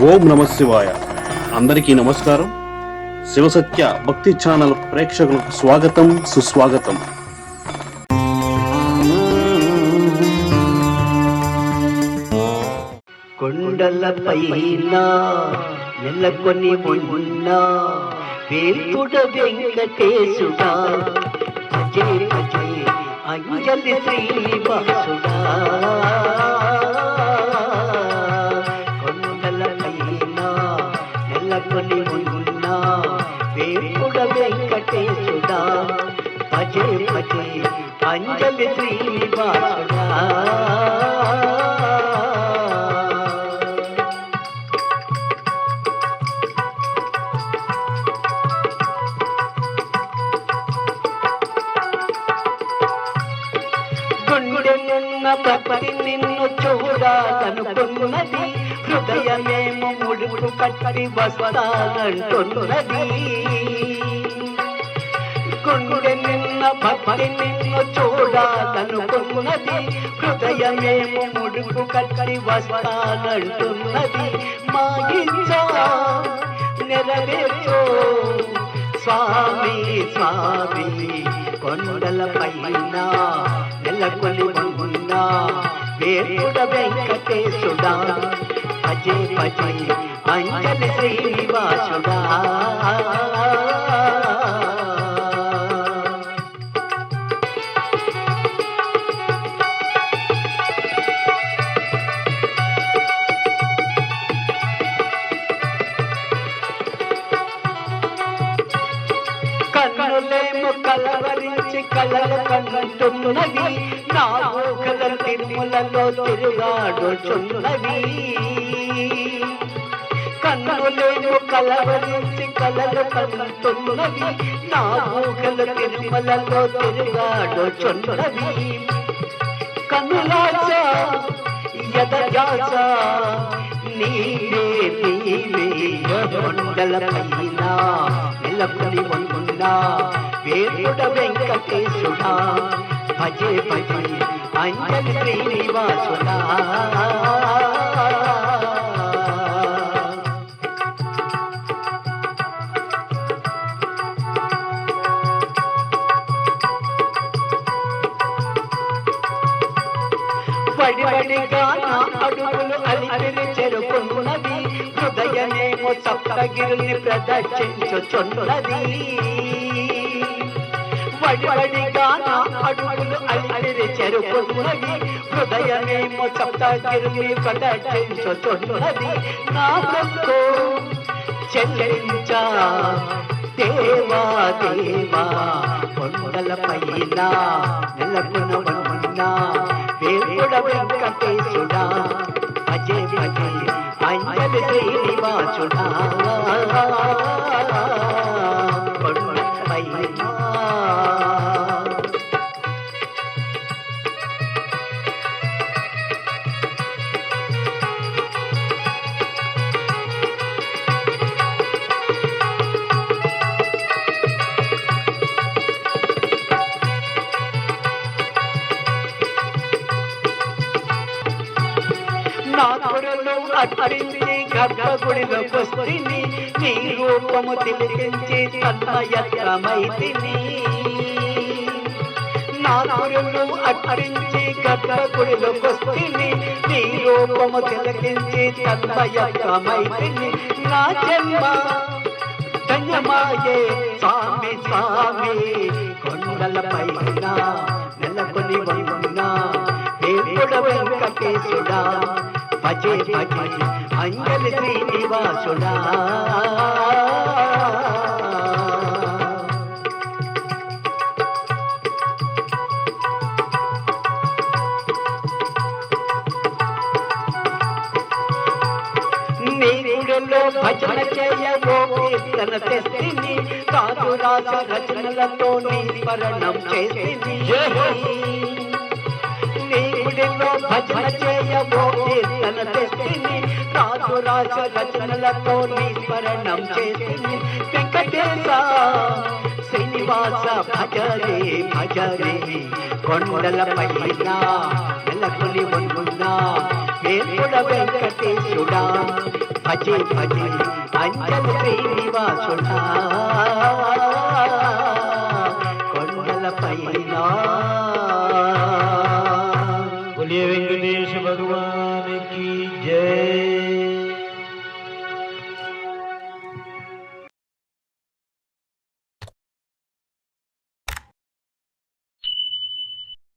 ఓం నమ శివాయ. అందరికీ నమస్కారం. శివసత్య భక్తి ఛానల్ ప్రేక్షకులకు స్వాగతం, సుస్వాగతం. కొండలపైన నెలకొని ఉన్న వేల్పుడ వెంకటేశుడా, భజే భజే అంజలి శ్రీనివాసుడా. కొండలపైన నెలకొని ఉన్న వేల్పుడ వెంకటేశుడా, భజే భజే అంజలి శ్రీనివాసుడా. గుండెనున్న భక్తి నిన్ను చూడాలనుకున్నది, హృదయమేమో ముడుపు కట్టి వస్తానంటున్నది. గుండెనున్న భక్తి నిన్ను చూడాలనుకున్నది, హృదయమేమో ముడుపు కట్టి వస్తానంటున్నది. మా ఇచ్చా నెరవేర్చో స్వామి స్వామి. కొండలపైన నెలకొని ఉన్న వేల్పుడ వెంకటేశుడా, భజే భజే అంజలి శ్రీనివాసుడా. కన్నులేమో కలవరించి కలలు కంటున్నవి, నా ఊకల తిరుమలలో తిరుగాడుచున్నవి. కన్నులేమో కలవరించి కలలు కంటున్నవి, నా ఊకల తిరుమలలో తిరుగాడుచున్నవి. కన్నులాస యదయాస నీవే నీవే. కొండలపైన నెలకొని ఉన్న వేల్పుడ వెంకటేశుడా, భజే భజే అంజలి శ్రీనివాసుడా. వడివడిగా నా అడుగులు అలిపిరి చెరుకున్నది, హృదయమేమో సప్తగిరిని ప్రదర్శించుచున్నది. వడివడిగా నా అడుగులు అలిపిరి చెరుకున్నది, హృదయమేమో సప్తగిరిని ప్రదర్శించుచున్నది. నా భక్తో చెల్లించా దేవా దేవా. కొండలపైన నెలకొన్న వేల్పుడ వెంకటేశుడా, భజే భజే అంజలి శ్రీనివాసుడా. కొండలపైన నాకుడులు అర్పించి గర్భగుడిలోకొస్తిని, నీ రూపము తిలకించి తన్మయత్రమైతిని. నాకుడులు అర్పించి గర్భగుడిలోకొస్తిని, నీ రూపము తిలకించి తన్మయత్రమైతిని. నా జన్మ ధన్యమాయే స్వామి స్వామి. కొండలపైన నెలకొని ఉన్న వేల్పుడ వెంకటేశుడా, భజే భజే అంజలి శ్రీనివాసుడా. నీ గుడిలో భజన చేయవో కీర్తన తెస్తిని, కాదు రాజ రచనలతో నీ స్మరణం చేసిని. నీ గుడిలో భజన చేయవో కీర్తన తెస్తిని, కాదు రాజ రచనలతో నీ స్మరణం చేసిని. వెంకటేశ శ్రీనివాస భజరే భజరే. కొండలపైన నెలకొని ఉన్న వేల్పుడ వెంకటేశుడా, భజే భజే అంజన శ్రీనివాసుడా కొండల పైన बोलिए वेंकटेश भगवान की जय।